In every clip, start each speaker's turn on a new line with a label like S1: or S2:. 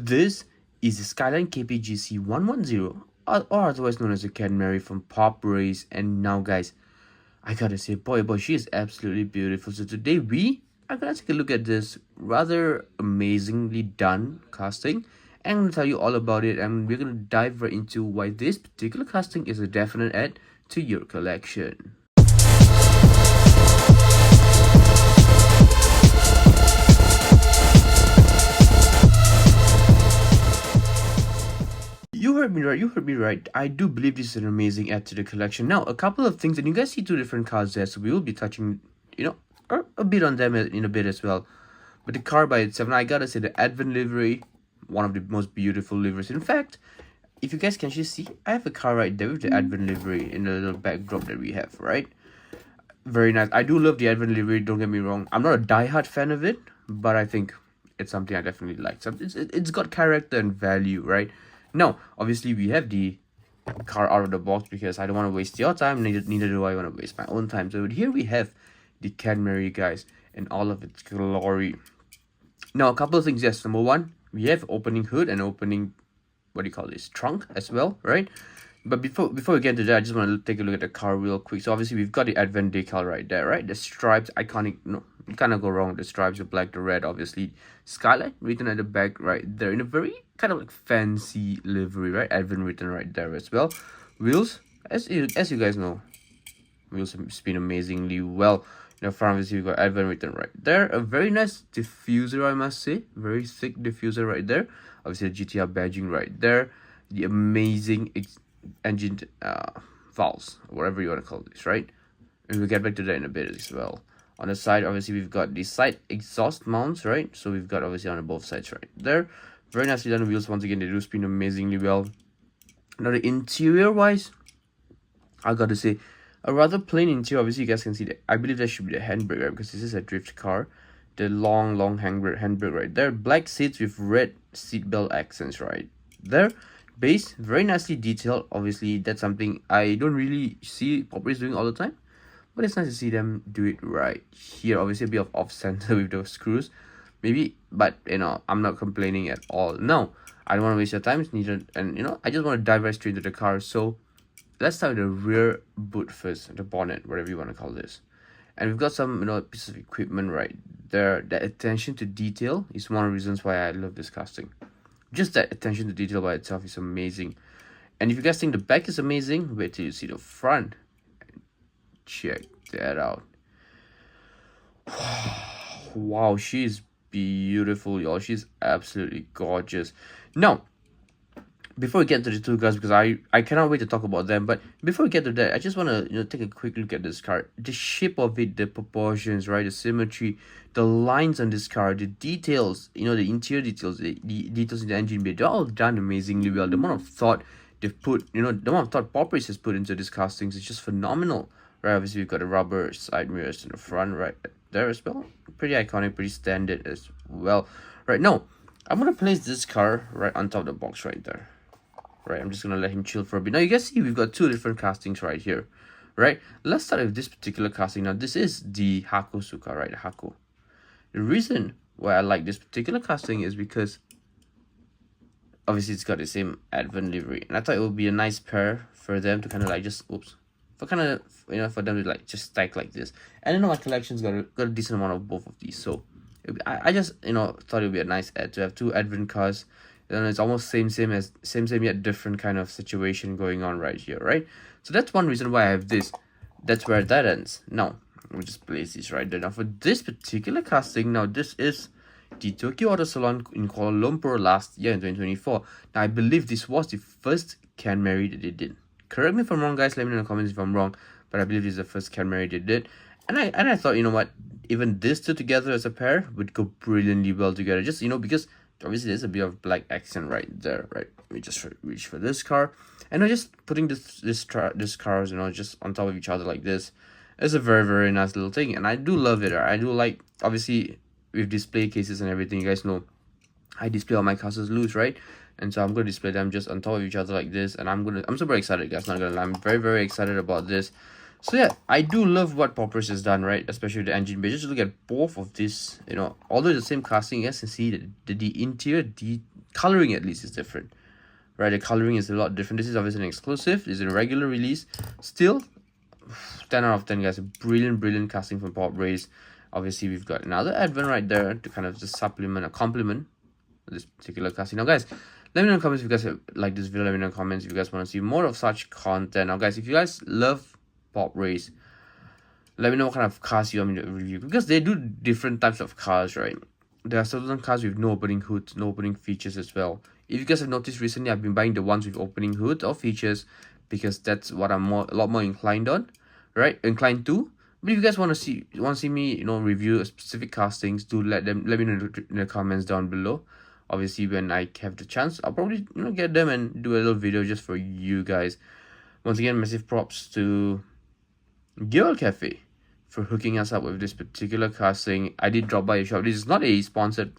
S1: This is the Skyline KPGC 110, or otherwise known as the Kenmeri from PopRace. And now, guys, I gotta say, boy, she is absolutely beautiful. So today we are gonna take a look at this rather amazingly done casting, and I'm gonna tell you all about it. And we're gonna dive right into why this particular casting is a definite add to your collection. You heard me right. I do believe this is an amazing add to the collection. Now, a couple of things, and you guys see two different cars there, so we will be touching, a bit on them in a bit as well. But the car by itself, now I gotta say, the Advan livery, one of the most beautiful liveries. In fact, if you guys can actually see, I have a car right there with the Advan livery in the little backdrop that we have, right? Very nice. I do love the Advan livery, don't get me wrong. I'm not a diehard fan of it, but I think it's something I definitely like. So it's got character and value, right? Now, obviously, we have the car out of the box because I don't want to waste your time, neither do I want to waste my own time. So here we have the Kenmeri, guys, in all of its glory. Now, a couple of things. Yes, number one, we have opening hood and opening, what do you call this, trunk as well, right? But before we get to that, I just want to take a look at the car real quick. So obviously, we've got the Advan decal right there, right? The stripes, iconic. No, you cannot go wrong with the stripes, the black, the red, obviously. Skyline written at the back right there in a very kind of like fancy livery, right? Advan written right there as well. Wheels, as you guys know, wheels have spin amazingly well. In the front, obviously, we've got Advan written right there. A very nice diffuser, I must say. Very thick diffuser right there. Obviously, the GTR badging right there. The amazing engine valves, whatever you want to call this, right? And we'll get back to that in a bit as well. On the side, obviously, we've got the side exhaust mounts, right? So we've got obviously on both sides right there. Very nicely done wheels. Once again, they do spin amazingly well. Now, the interior wise, I gotta say, a rather plain interior. Obviously, you guys can see that. I believe that should be the handbrake, right? Because this is a drift car. The long handbrake right there. Black seats with red seatbelt accents right there. Base, very nicely detailed. Obviously, that's something I don't really see PopRace doing all the time. But it's nice to see them do it right here. Obviously, a bit of off-center with those screws. Maybe, but, I'm not complaining at all. No, I don't want to waste your time. It's needed, and, I just want to dive right straight into the car. So, let's start with the rear boot first. The bonnet, whatever you want to call this. And we've got some, pieces of equipment right there. That attention to detail is one of the reasons why I love this casting. Just that attention to detail by itself is amazing. And if you guys think the back is amazing, wait till you see the front. Check that out. Wow, she is beautiful, y'all. She's absolutely gorgeous. Now, before we get to the two cars, because I cannot wait to talk about them, but before we get to that, I just want to take a quick look at this car. The shape of it, the proportions, right, the symmetry, the lines on this car, the details, the interior details, the details in the engine bay, they're all done amazingly well. The amount of thought they've put, the amount of thought PopRace has put into these castings is just phenomenal, right? Obviously, we've got the rubber side mirrors in the front right there as well. Pretty iconic, pretty standard as well. Right, now, I'm going to place this car right on top of the box right there. Right, I'm just gonna let him chill for a bit. Now you guys see we've got two different castings right here, right? Let's start with this particular casting. Now this is the Haku-Suka, right? Haku. The reason why I like this particular casting is because obviously it's got the same Advan livery, and I thought it would be a nice pair for them to kind of like just for them to like just stack like this. And I know my collection's got a decent amount of both of these, so I just thought it would be a nice add to have two Advan cars. And it's almost same yet different kind of situation going on right here, right? So that's one reason why I have this. That's where that ends. Now, let me just place these right there. Now, for this particular casting, now this is the Tokyo Auto Salon in Kuala Lumpur last year in 2024. Now, I believe this was the first Kenmeri that they did. Correct me if I'm wrong, guys. Let me know in the comments if I'm wrong. But I believe this is the first Kenmeri they did. And I thought, you know what? Even this two together as a pair would go brilliantly well together. Just, because obviously there's a bit of black accent right there, right? Let me just reach for this car, and I'm just putting this cars, just on top of each other like this. It's a very, very nice little thing, and I do love it. I do like, obviously with display cases and everything, you guys know I display all my cars loose, right? And so I'm gonna display them just on top of each other like this, and I'm super excited, guys. Not gonna lie, I'm very, very excited about this. So yeah, I do love what PopRace has done, right? Especially the engine bay. Just look at both of these, you know, although the same casting, you guys can see that the interior, the coloring at least is different, right? The coloring is a lot different. This is obviously an exclusive. This is a regular release. Still, 10 out of 10, guys. A brilliant casting from PopRace. Obviously, we've got another Advan right there to kind of just supplement or complement this particular casting. Now, guys, let me know in the comments if you guys like this video. Let me know in the comments if you guys want to see more of such content. Now, guys, if you guys love PopRace, let me know what kind of cars you want me to review, because they do different types of cars, right? There are certain cars with no opening hoods, no opening features as well. If you guys have noticed recently, I've been buying the ones with opening hoods or features because that's what I'm a lot more inclined on, right? Inclined to. But if you guys want to see me, you know, review a specific castings, do let me know in the comments down below. Obviously, when I have the chance, I'll probably, you know, get them and do a little video just for you guys. Once again, massive props to Girl Cafe for hooking us up with this particular casting. I did drop by a shop. This is not a sponsored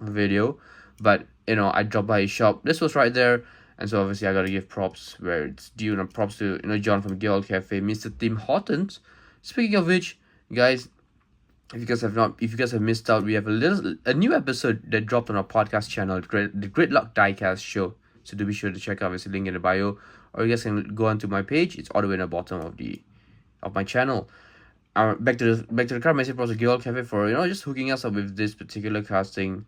S1: video, but you know, I dropped by a shop. This was right there, and so obviously I gotta give props where it's due. And props to, you know, John from Girl Cafe, Mr. Tim Hortons. Speaking of which, guys, if you guys have missed out, we have a new episode that dropped on our podcast channel, the Great Luck Diecast Show. So do be sure to check out. Obviously, link in the bio, or you guys can go onto my page. It's all the way in the bottom of my channel. Back to the car. Massive props to Girl Cafe for, you know, just hooking us up with this particular casting.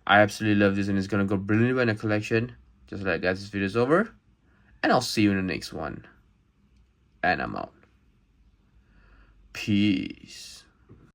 S1: I absolutely love this, and it's gonna go brilliantly in a collection. Just like that, guys, this video is over, and I'll see you in the next one. And I'm out. Peace.